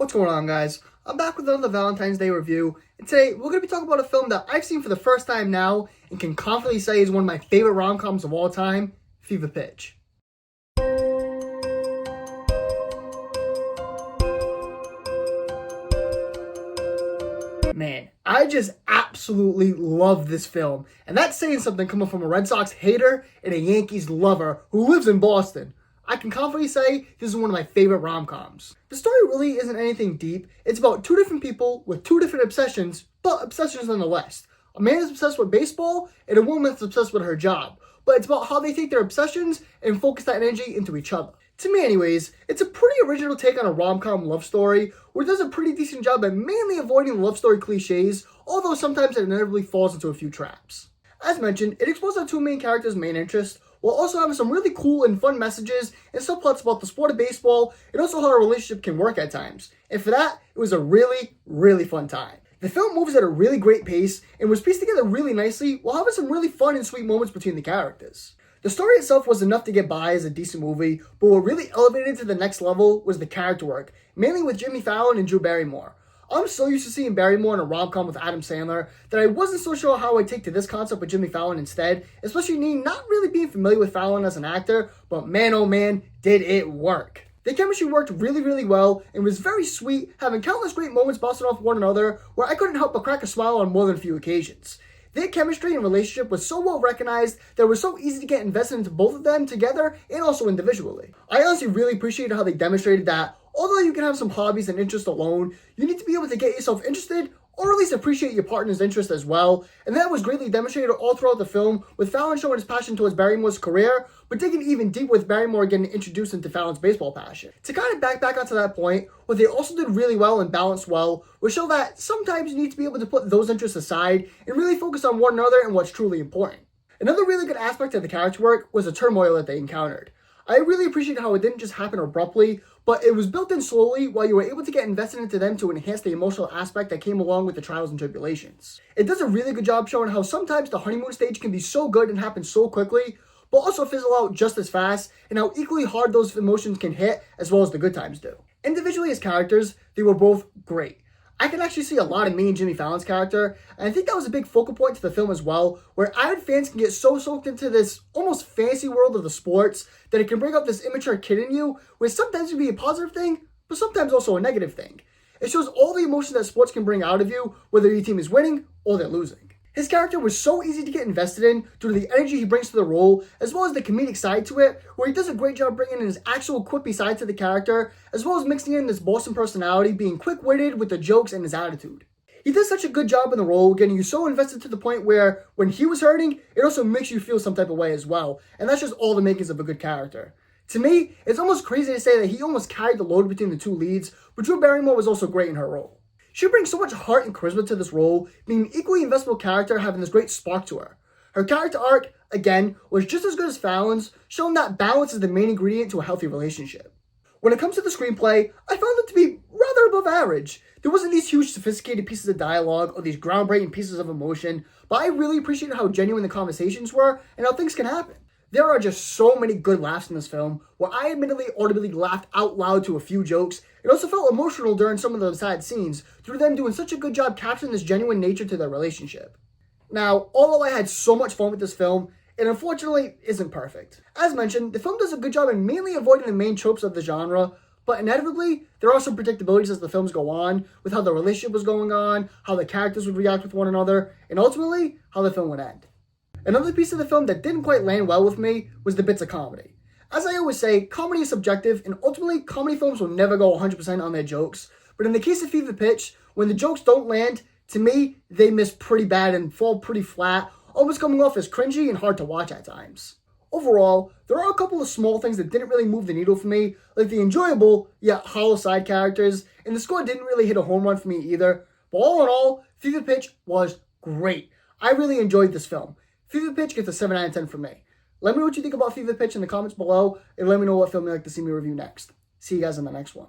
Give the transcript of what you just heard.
What's going on, guys? I'm back with another Valentine's Day review, and today we're going to be talking about a film that I've seen for the first time now and can confidently say is one of my favorite rom-coms of all time, Fever Pitch. Man, I just absolutely love this film, and that's saying something coming from a Red Sox hater and a Yankees lover who lives in Boston. I can confidently say this is one of my favorite rom-coms. The story really isn't anything deep. It's about two different people with two different obsessions, but obsessions nonetheless. A man is obsessed with baseball, and a woman is obsessed with her job. But it's about how they take their obsessions and focus that energy into each other. To me anyways, it's a pretty original take on a rom-com love story, where it does a pretty decent job at mainly avoiding love story cliches, although sometimes it inevitably falls into a few traps. As mentioned, it explores our two main characters' main interests, while also having some really cool and fun messages and subplots about the sport of baseball, and also how a relationship can work at times. And for that, it was a really, really fun time. The film moves at a really great pace and was pieced together really nicely while having some really fun and sweet moments between the characters. The story itself was enough to get by as a decent movie, but what really elevated it to the next level was the character work, mainly with Jimmy Fallon and Drew Barrymore. I'm so used to seeing Barrymore in a rom-com with Adam Sandler that I wasn't so sure how I'd take to this concept with Jimmy Fallon instead, especially me not really being familiar with Fallon as an actor, but man oh man, did it work. The chemistry worked really, really well and was very sweet, having countless great moments bouncing off one another where I couldn't help but crack a smile on more than a few occasions. Their chemistry and relationship was so well recognized that it was so easy to get invested into both of them together and also individually. I honestly really appreciated how they demonstrated that although you can have some hobbies and interests alone, you need to be able to get yourself interested or at least appreciate your partner's interest as well, and that was greatly demonstrated all throughout the film, with Fallon showing his passion towards Barrymore's career, but digging even deep with Barrymore getting introduced into Fallon's baseball passion. To kind of back onto that point, what they also did really well and balanced well was show that sometimes you need to be able to put those interests aside and really focus on one another and what's truly important. Another really good aspect of the character work was the turmoil that they encountered. I really appreciate how it didn't just happen abruptly, but it was built in slowly while you were able to get invested into them to enhance the emotional aspect that came along with the trials and tribulations. It does a really good job showing how sometimes the honeymoon stage can be so good and happen so quickly, but also fizzle out just as fast, and how equally hard those emotions can hit as well as the good times do. Individually as characters, they were both great. I can actually see a lot of me in Jimmy Fallon's character, and I think that was a big focal point to the film as well, where avid fans can get so soaked into this almost fantasy world of the sports that it can bring up this immature kid in you, which sometimes can be a positive thing, but sometimes also a negative thing. It shows all the emotions that sports can bring out of you, whether your team is winning or they're losing. His character was so easy to get invested in due to the energy he brings to the role, as well as the comedic side to it, where he does a great job bringing in his actual quippy side to the character, as well as mixing in this Boston personality, being quick-witted with the jokes and his attitude. He does such a good job in the role, getting you so invested to the point where, when he was hurting, it also makes you feel some type of way as well, and that's just all the makings of a good character. To me, it's almost crazy to say that he almost carried the load between the two leads, but Drew Barrymore was also great in her role. She brings so much heart and charisma to this role, being an equally investable character having this great spark to her. Her character arc, again, was just as good as Fallon's, showing that balance is the main ingredient to a healthy relationship. When it comes to the screenplay, I found it to be rather above average. There wasn't these huge sophisticated pieces of dialogue or these groundbreaking pieces of emotion, but I really appreciated how genuine the conversations were and how things can happen. There are just so many good laughs in this film, where I admittedly audibly laughed out loud to a few jokes. It also felt emotional during some of the sad scenes, through them doing such a good job capturing this genuine nature to their relationship. Now, although I had so much fun with this film, it unfortunately isn't perfect. As mentioned, the film does a good job in mainly avoiding the main tropes of the genre, but inevitably, there are some predictabilities as the films go on, with how the relationship was going on, how the characters would react with one another, and ultimately, how the film would end. Another piece of the film that didn't quite land well with me was the bits of comedy. As I always say, comedy is subjective, and ultimately, comedy films will never go 100% on their jokes. But in the case of Fever Pitch, when the jokes don't land, to me, they miss pretty bad and fall pretty flat, almost coming off as cringy and hard to watch at times. Overall, there are a couple of small things that didn't really move the needle for me, like the enjoyable, yet hollow side characters, and the score didn't really hit a home run for me either. But all in all, Fever Pitch was great. I really enjoyed this film. Fever Pitch gets a 7 out of 10 from me. Let me know what you think about Fever Pitch in the comments below, and let me know what film you'd like to see me review next. See you guys in the next one.